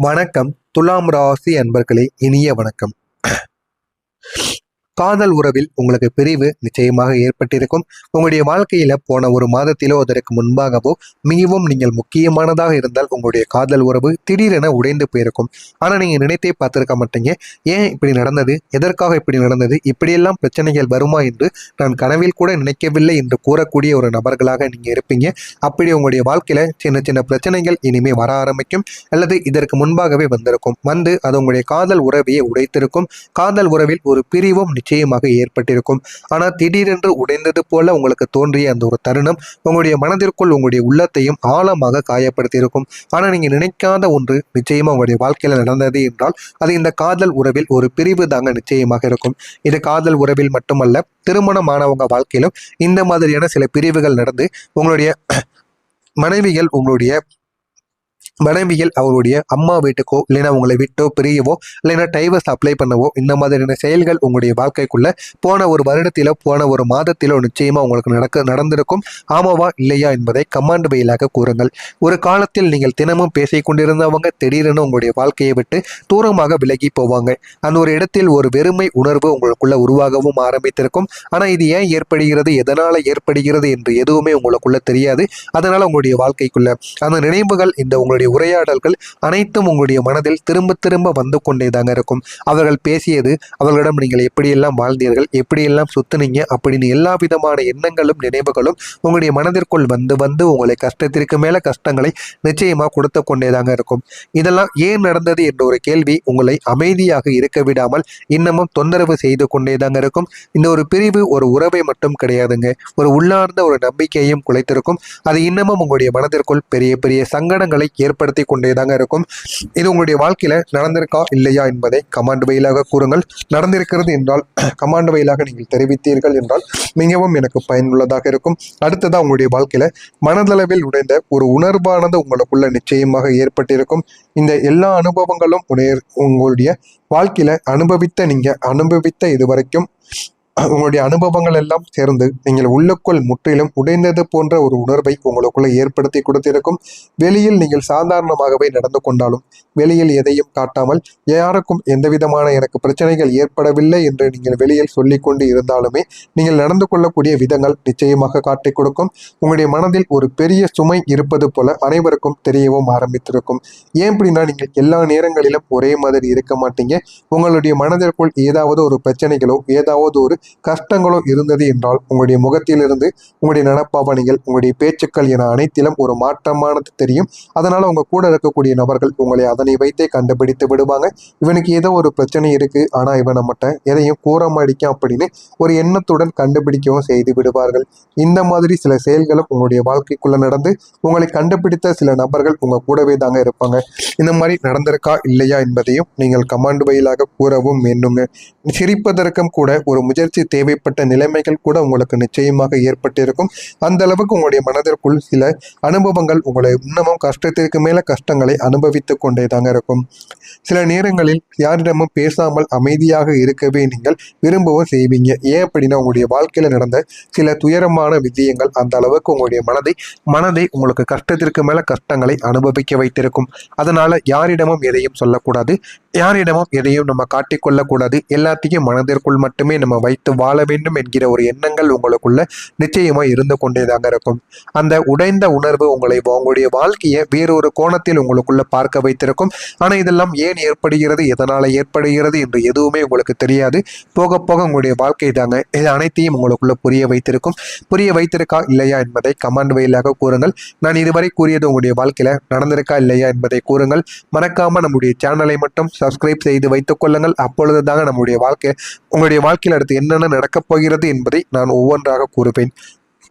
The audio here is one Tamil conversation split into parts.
வணக்கம். துலாம் ராசி அன்பர்களே, இனிய வணக்கம். காதல் உறவில் உங்களுக்கு பிரிவு நிச்சயமாக ஏற்பட்டிருக்கும். உங்களுடைய வாழ்க்கையில போன ஒரு மாதத்திலோ அதற்கு முன்பாகவோ மிகவும் நீங்கள் முக்கியமானதாக இருந்தால் உங்களுடைய காதல் உறவு திடீரென உடைந்து போயிருக்கும். ஆனா நீங்க நினைத்தே பார்த்திருக்க மாட்டீங்க. ஏன் இப்படி நடந்தது, எதற்காக இப்படி நடந்தது, இப்படியெல்லாம் பிரச்சனைகள் வருமா என்று நான் கனவில் கூட நினைக்கவில்லை என்று கூறக்கூடிய ஒரு நபர்களாக நீங்க இருப்பீங்க. அப்படி உங்களுடைய வாழ்க்கையில சின்ன சின்ன பிரச்சனைகள் இனிமே வர ஆரம்பிக்கும், அல்லது இதற்கு முன்பாகவே வந்திருக்கும். வந்து அது உங்களுடைய காதல் உறவையே உடைத்திருக்கும். காதல் உறவில் ஒரு பிரிவும் நிச்சயமாக ஏற்பட்டிருக்கும். ஆனால் திடீரென்று உடைந்தது போல உங்களுக்கு தோன்றிய அந்த ஒரு தருணம் உங்களுடைய மனதிற்குள் உங்களுடைய உள்ளத்தையும் ஆழமாக காயப்படுத்தியிருக்கும். ஆனால் நீங்க நினைக்காத ஒன்று நிச்சயமா உங்களுடைய வாழ்க்கையில நடந்தது என்றால் அது இந்த காதல் உறவில் ஒரு பிரிவு தாங்க நிச்சயமாக இருக்கும். இது காதல் உறவில் மட்டுமல்ல, திருமணமானவங்க வாழ்க்கையிலும் இந்த மாதிரியான சில பிரிவுகள் நடந்து உங்களுடைய மனைவிகள் அவருடைய அம்மா வீட்டுக்கோ இல்லைன்னா உங்களை விட்டோ பிரியவோ இல்லைன்னா டைவர்ஸ் அப்ளை பண்ணவோ இந்த மாதிரியான செயல்கள் உங்களுடைய வாழ்க்கைக்குள்ள போன ஒரு வருடத்திலோ போன ஒரு மாதத்திலோ நிச்சயமா உங்களுக்கு நடந்திருக்கும். ஆமாவா இல்லையா என்பதை கமாண்ட் வழியாக கூறுங்கள். ஒரு காலத்தில் நீங்கள் தினமும் பேசிக் கொண்டிருந்தவங்க திடீரென உங்களுடைய வாழ்க்கையை விட்டு தூரமாக விலகி போவாங்க. அந்த ஒரு இடத்தில் ஒரு வெறுமை உணர்வு உங்களுக்குள்ள உருவாகவும் ஆரம்பித்திருக்கும். ஆனா இது ஏன் ஏற்படுகிறது, எதனால ஏற்படுகிறது என்று எதுவுமே உங்களுக்குள்ள தெரியாது. அதனால உங்களுடைய வாழ்க்கைக்குள்ள அந்த நினைவுகள், இந்த உங்களுடைய உரையாடல்கள் அனைத்தும் உங்களுடைய மனதில் திரும்ப திரும்ப வந்து கொண்டேதாங்க இருக்கும். அவர்கள் பேசியது, அவர்களிடம் நீங்கள் எப்படியெல்லாம் வாழ்ந்தீர்கள், எப்படியெல்லாம் சுத்தினீங்க அப்படின்னு எல்லா விதமான எண்ணங்களும் நினைவுகளும் உங்களுடைய மனதிற்குள் வந்து வந்து உங்களை கஷ்டத்திற்கு மேல கஷ்டங்களை நிச்சயமா கொடுத்து கொண்டேதாங்க இருக்கும். இதெல்லாம் ஏன் நடந்தது என்ற ஒரு கேள்வி உங்களை அமைதியாக இருக்க விடாமல் இன்னமும் தொந்தரவு செய்து கொண்டேதாங்க இருக்கும். இந்த ஒரு பிரிவு ஒரு உறவை மட்டும் கிடையாதுங்க, ஒரு உள்ளார்ந்த ஒரு நம்பிக்கையும் குலைத்திருக்கும். அது இன்னமும் உங்களுடைய மனதிற்குள் பெரிய பெரிய சங்கடங்களை ஏற்படுத்தி கொண்டேதாங்க இருக்கும். இது உங்களுடைய வாழ்க்கையில நடந்திருக்கா இல்லையா என்பதை கமாண்ட் வழியாக கூறுங்கள். நடந்திருக்கிறது என்றால் கமாண்ட் வழியாக நீங்கள் தெரிவித்தீர்கள் என்றால் மிகவும் எனக்கு பயனுள்ளதாக இருக்கும். அடுத்ததா உங்களுடைய வாழ்க்கையில மனதளவில் உடைந்த ஒரு உணர்வானது உங்களுக்குள்ள நிச்சயமாக ஏற்பட்டிருக்கும். இந்த எல்லா அனுபவங்களும் உங்களுடைய வாழ்க்கையில அனுபவித்த இதுவரைக்கும் உங்களுடைய அனுபவங்கள் எல்லாம் சேர்ந்து நீங்கள் உள்ளுக்குள் முற்றிலும் உடைந்தது போன்ற ஒரு உணர்வை உங்களுக்குள்ள ஏற்படுத்தி கொடுத்திருக்கும். வெளியில் நீங்கள் சாதாரணமாகவே நடந்து கொண்டாலும், வெளியில் எதையும் காட்டாமல், யாருக்கும் எந்த விதமான எனக்கு பிரச்சனைகள் ஏற்படவில்லை என்று நீங்கள் வெளியில் சொல்லிக்கொண்டு இருந்தாலுமே நீங்கள் நடந்து கொள்ளக்கூடிய விதங்கள் நிச்சயமாக காட்டிக் கொடுக்கும். உங்களுடைய மனதில் ஒரு பெரிய சுமை இருப்பது போல அனைவருக்கும் தெரியவும் ஆரம்பித்திருக்கும். ஏன் அப்படின்னா நீங்கள் எல்லா நேரங்களிலும் ஒரே மாதிரி இருக்க மாட்டீங்க. உங்களுடைய மனதிற்குள் ஏதாவது ஒரு பிரச்சனைகளோ ஏதாவது ஒரு கஷ்டங்களோ இருந்தது என்றால் உங்களுடைய முகத்திலிருந்து உங்களுடைய நடப்பாவனைகள், உங்களுடைய பேச்சுக்கள் என அனைத்திலும் ஒரு மாற்றமானது தெரியும். அதனால உங்க கூட இருக்கக்கூடிய நபர்கள் உங்களை அதனை வைத்தே கண்டுபிடித்து விடுவாங்க. இவனுக்கு ஏதோ ஒரு பிரச்சனை இருக்கு, ஆனா இவன் நம்மகிட்ட எதையும் கூற மாடிக்கான் அப்படின்னு ஒரு எண்ணத்துடன் கண்டுபிடிக்கவும் செய்து விடுவார்கள். இந்த மாதிரி சில செயல்களும் உங்களுடைய வாழ்க்கைக்குள்ள நடந்து உங்களை கண்டுபிடித்த சில நபர்கள் உங்க கூடவே தாங்க இருப்பாங்க. இந்த மாதிரி நடந்திருக்கா இல்லையா என்பதையும் நீங்கள் கமாண்ட் வழியாக கூறவும் வேண்டுங்க. சிரிப்பதற்கும் கூட ஒரு முயற்சி தேவைப்பட்ட நிலைமைகள் கூட உங்களுக்கு நிச்சயமாக ஏற்பட்டிருக்கும். அந்த அளவுக்கு உங்களுடைய மனதிற்குள் சில அனுபவங்கள் உங்களை இன்னமும் கஷ்டத்திற்கு மேல கஷ்டங்களை அனுபவித்துக் கொண்டேதாங்க இருக்கும். சில நேரங்களில் யாரிடமும் பேசாமல் அமைதியாக இருக்கவே நீங்கள் விரும்பவும் செய்வீங்க. ஏன் அப்படின்னா உங்களுடைய வாழ்க்கையில நடந்த சில துயரமான விஷயங்கள் அந்த அளவுக்கு உங்களுடைய மனதை உங்களுக்கு கஷ்டத்திற்கு மேல கஷ்டங்களை அனுபவிக்க வைத்திருக்கும். அதனால யாரிடமும் எதையும் சொல்லக்கூடாது, யாரிடமும் எதையும் நம்ம காட்டிக்கொள்ளக்கூடாது. எல்லாத்தையும் மனதிற்குள் மட்டுமே நம்ம வைத்து வாழ வேண்டும் என்கிற ஒரு எண்ணங்கள் உங்களுக்குள்ள நிச்சயமா இருந்து கொண்டேதாங்க இருக்கும். அந்த உடைந்த உணர்வு உங்களுடைய வாழ்க்கையை வேறொரு கோணத்தில் உங்களுக்குள்ள பார்க்க வைத்திருக்கும். ஆனா இதெல்லாம் ஏன் ஏற்படுகிறது, எதனால ஏற்படுகிறது என்று எதுவுமே உங்களுக்கு தெரியாது. போக போக உங்களுடைய வாழ்க்கை தாங்க இது அனைத்தையும் உங்களுக்குள்ள புரிய வைத்திருக்கா இல்லையா என்பதை கமாண்ட் வழியாக கூறுங்கள். நான் இதுவரை கூறியது உங்களுடைய வாழ்க்கையில நடந்திருக்கா இல்லையா என்பதை கூறுங்கள். மறக்காம நம்முடைய சேனலை மட்டும் சப்ஸ்கிரைப் செய்து வைத்துக் கொள்ளுங்கள். அப்பொழுது தாங்க உங்களுடைய வாழ்க்கையில் அடுத்து என்னென்ன நடக்கப் போகிறது என்பதை நான் ஒவ்வொன்றாக கூறுவேன்.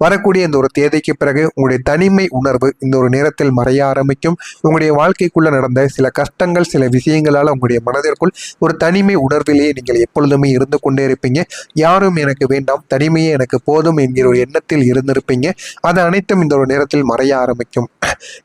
வரக்கூடிய இந்த ஒரு தேதிக்கு பிறகு உங்களுடைய தனிமை உணர்வு இந்த ஒரு நேரத்தில் மறைய ஆரம்பிக்கும். உங்களுடைய வாழ்க்கைக்குள்ள நடந்த சில கஷ்டங்கள், சில விஷயங்களால் உங்களுடைய மனதிற்குள் ஒரு தனிமை உணர்விலேயே நீங்கள் எப்பொழுதுமே இருந்து கொண்டே இருப்பீங்க. யாரும் எனக்கு வேண்டாம், தனிமையே எனக்கு போதும் என்கிற ஒரு எண்ணத்தில் இருந்திருப்பீங்க. அது அனைத்தும் இந்த ஒரு நேரத்தில் மறைய ஆரம்பிக்கும்.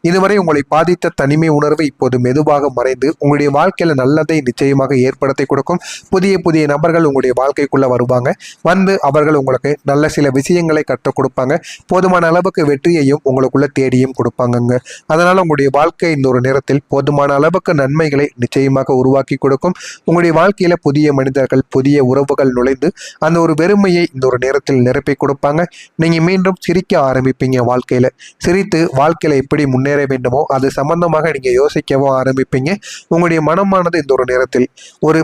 இதுவரை உங்களை பாதித்த தனிமை உணர்வு இப்போது மெதுவாக மறைந்து உங்களுடைய வாழ்க்கையில நல்லதை நிச்சயமாக ஏற்படுத்தி கொடுக்கும். புதிய புதிய நபர்கள் உங்களுடைய வாழ்க்கைக்குள்ள வருவாங்க. வந்து அவர்கள் உங்களுக்கு நல்ல சில விஷயங்களை கற்றுக் கொடுப்பாங்க. கொடுப்பாங்க. போதுமான அளவுக்கு வெற்றியையும் உங்களுக்குள்ள தேடியும் கொடுப்பாங்கங்க. அதனால உங்களுடைய வாழ்க்கை இந்த ஒரு நேரத்தில் போதுமான அளவுக்கு நன்மைகளை நிச்சயமாக உருவாக்கி கொடுக்கும். உங்களுடைய வாழ்க்கையில புதிய மனிதர்கள், புதிய உறவுகள் நுழைந்து அந்த ஒரு வெறுமையை இந்த ஒரு நேரத்தில் நிரப்பி கொடுப்பாங்க. நீங்க மீண்டும் சிரிக்க ஆரம்பிப்பீங்க. வாழ்க்கையில சிரித்து வாழ்க்கையில எப்படி முன்னேற வேண்டுமோ அது சம்பந்தமாக நீங்க யோசிக்கவும் ஆரம்பிப்பீங்க. உங்களுடைய மனமானது இந்த ஒரு நேரத்தில் ஒரு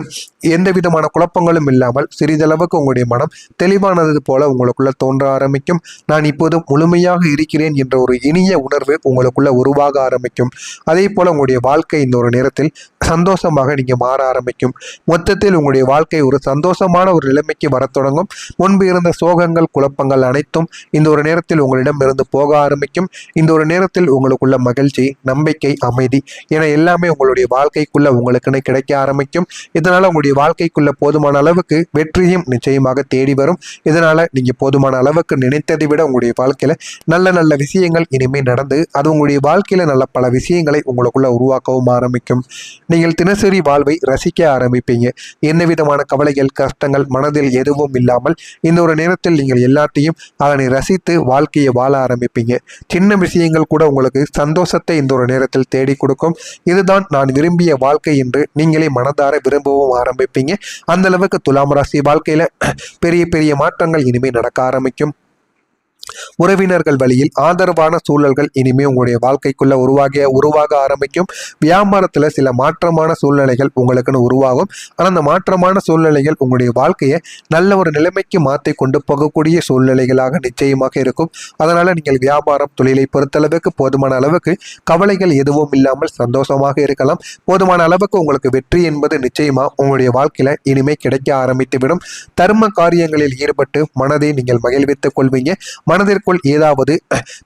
எந்த விதமான குழப்பங்களும் இல்லாமல் சிறிதளவுக்கு உங்களுடைய மனம் தெளிவானது போல உங்களுக்குள்ள தோன்ற ஆரம்பிக்கும். நான் இப்போது முழுமையாக இருக்கிறேன் என்ற ஒரு இனிய உணர்வு உங்களுக்குள்ள உருவாக ஆரம்பிக்கும். அதே போல உங்களுடைய வாழ்க்கை இந்த ஒரு நேரத்தில் சந்தோஷமாக நீங்க மாற ஆரம்பிக்கும். மொத்தத்தில் உங்களுடைய வாழ்க்கை ஒரு சந்தோஷமான ஒரு நிலைமைக்கு வர தொடங்கும். முன்பு இருந்த சோகங்கள், குழப்பங்கள் அனைத்தும் இந்த ஒரு நேரத்தில் உங்களிடம் இருந்து போக ஆரம்பிக்கும். இந்த ஒரு நேரத்தில் உங்களுக்குள்ள மகிழ்ச்சி, நம்பிக்கை, அமைதி என எல்லாமே உங்களுடைய வாழ்க்கைக்குள்ள உங்களுக்குன்னு கிடைக்க ஆரம்பிக்கும். இதனால உங்களுடைய வாழ்க்கைக்குள்ள போதுமான அளவுக்கு வெற்றியும் நிச்சயமாக தேடி வரும். இதனால நீங்க போதுமான அளவுக்கு நினைத்ததை விட உங்களுடைய வாழ்க்கையில நல்ல நல்ல விஷயங்கள் இனிமேல் நடந்து அது உங்களுடைய வாழ்க்கையில நல்ல பல விஷயங்களை உங்களுக்குள்ள உருவாக்கவும் ஆரம்பிக்கும். நீங்கள் தினசரி வாழ்வை ரசிக்க ஆரம்பிப்பீங்க. என்ன விதமான கவலைகள், கஷ்டங்கள் மனதில் எதுவும் இல்லாமல் இந்த ஒரு நேரத்தில் நீங்கள் எல்லாத்தையும் அதனை ரசித்து வாழ்க்கையை வாழ ஆரம்பிப்பீங்க. சின்ன விஷயங்கள் கூட உங்களுக்கு சந்தோஷத்தை இந்த ஒரு நேரத்தில் தேடி கொடுக்கும். இதுதான் நான் விரும்பிய வாழ்க்கை என்று நீங்களே மனதார விரும்பவும் ஆரம்பிப்பீங்க. அந்த அளவுக்கு துலாம் ராசி வாழ்க்கையில பெரிய பெரிய மாற்றங்கள் இனிமேல் நடக்க ஆரம்பிக்கும். உறவினர்கள் வழியில் ஆதரவான சூழல்கள் இனிமே உங்களுடைய வாழ்க்கைக்குள்ள உருவாக ஆரம்பிக்கும். வியாபாரத்துல சில மாற்றமான சூழ்நிலைகள் உங்களுக்குன்னு உருவாகும். ஆனா அந்த மாற்றமான சூழ்நிலைகள் உங்களுடைய வாழ்க்கையை நல்ல ஒரு நிலைமைக்கு மாற்றி கொண்டு போகக்கூடிய சூழ்நிலைகளாக நிச்சயமாக இருக்கும். அதனால நீங்கள் வியாபாரம், தொழிலை பொறுத்தளவுக்கு போதுமான அளவுக்கு கவலைகள் எதுவும் இல்லாமல் சந்தோஷமாக இருக்கலாம். போதுமான அளவுக்கு உங்களுக்கு வெற்றி என்பது நிச்சயமா உங்களுடைய வாழ்க்கையில இனிமே கிடைக்க ஆரம்பித்துவிடும். தர்ம காரியங்களில் ஈடுபட்டு மனதை நீங்கள் மகிழ்வித்துக் கொள்வீங்க. மனதிற்குள் ஏதாவது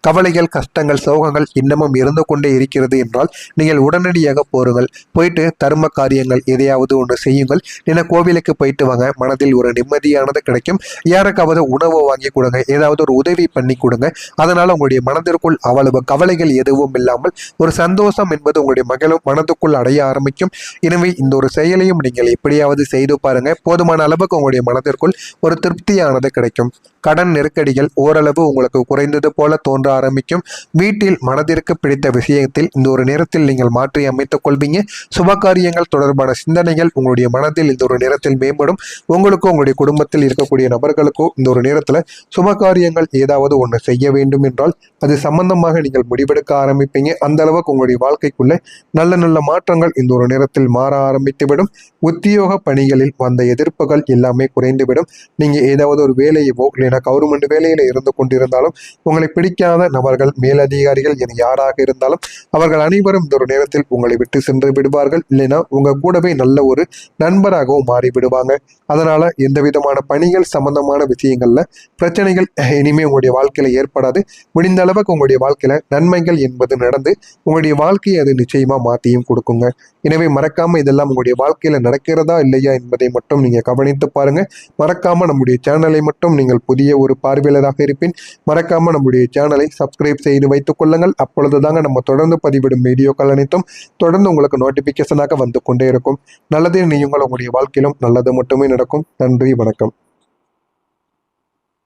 கவலைகள், கஷ்டங்கள், சோகங்கள் இன்னமும் இருந்து கொண்டே இருக்கிறது என்றால் நீங்கள் உடனடியாக போயிட்டு தர்ம காரியங்கள் எதையாவது ஒன்று செய்யுங்கள். இல்லைன்னா கோவிலுக்கு போயிட்டு வாங்க. மனதில் ஒரு நிம்மதியானது கிடைக்கும். யாருக்காவது உணவு வாங்கி கொடுங்க, ஏதாவது ஒரு உதவி பண்ணி கொடுங்க. அதனால உங்களுடைய மனதிற்குள் அவ்வளவு கவலைகள் எதுவும் இல்லாமல் ஒரு சந்தோஷம் என்பது உங்களுடைய மனதுக்குள் அடைய ஆரம்பிக்கும். எனவே இந்த ஒரு செயலையும் நீங்கள் எப்படியாவது செய்து பாருங்க. போதுமான அளவுக்கு உங்களுடைய மனதிற்குள் ஒரு திருப்தியானது கிடைக்கும். கடன் நெருக்கடிகள் ஓரளவு உங்களுக்கு குறைந்தது போல தோன்ற ஆரம்பிக்கும். வீட்டில் மனதிற்கு பிடித்த விஷயத்தில் இந்த ஒரு நேரத்தில் நீங்கள் மாற்றி அமைத்துக் கொள்வீங்க. சுபகாரியங்கள் தொடர்பான சிந்தனைகள் உங்களுடைய மனதில் இந்த ஒரு நேரத்தில் மேம்படும். உங்களுக்கோ உங்களுடைய குடும்பத்தில் இருக்கக்கூடிய நபர்களுக்கோ இந்த ஒரு நேரத்தில் சுபகாரியங்கள் ஏதாவது ஒன்று செய்ய வேண்டும் என்றால் அது சம்பந்தமாக நீங்கள் முடிவெடுக்க ஆரம்பிப்பீங்க. அந்த அளவுக்கு உங்களுடைய வாழ்க்கைக்குள்ள நல்ல நல்ல மாற்றங்கள் இந்த ஒரு நேரத்தில் மாற ஆரம்பித்துவிடும். உத்தியோக பணிகளில் வந்த எதிர்ப்புகள் எல்லாமே குறைந்துவிடும். நீங்க ஏதாவது ஒரு வேலையவோ இல்லைன்னா கவர்மெண்ட் வேலையில இருந்து கொண்டிருந்தாலும் உங்களை பிடிக்காத நபர்கள், மேலதிகாரிகள் என யாராக இருந்தாலும் அவர்கள் அனைவரும் இந்த ஒரு நேரத்தில் உங்களை விட்டு சென்று விடுவார்கள். இல்லைன்னா உங்க கூடவே நல்ல ஒரு நண்பராகவும் மாறி விடுவாங்க. அதனால எந்த விதமான பணிகள் சம்பந்தமான விஷயங்கள்ல பிரச்சனைகள் இனிமே உங்களுடைய வாழ்க்கையில ஏற்படாது. முடிந்த அளவுக்கு உங்களுடைய வாழ்க்கையில நன்மைகள் என்பது நடந்து உங்களுடைய வாழ்க்கையை அது நிச்சயமா மாற்றியும் கொடுக்குங்க. எனவே மறக்காம இதெல்லாம் உங்களுடைய வாழ்க்கையில நடக்கிறதா இல்லையா என்பதை மட்டும் நீங்க கவனித்து பாருங்க. மறக்காம நம்முடைய சேனலை மட்டும் நீங்கள் புதிய ஒரு பார்வையாளராக இருப்பின் மறக்காம நம்முடைய சேனலை சப்ஸ்கிரைப் செய்து வைத்துக் கொள்ளுங்கள். அப்பொழுதுதாங்க நம்ம தொடர்ந்து பதிவிடும் வீடியோக்கள் அனைத்தும் தொடர்ந்து உங்களுக்கு நோட்டிபிகேஷனாக வந்து கொண்டே இருக்கும். நல்லதே நீங்களும் உங்களுடைய வாழ்க்கையிலும் நல்லது மட்டுமே நடக்கும். நன்றி, வணக்கம்.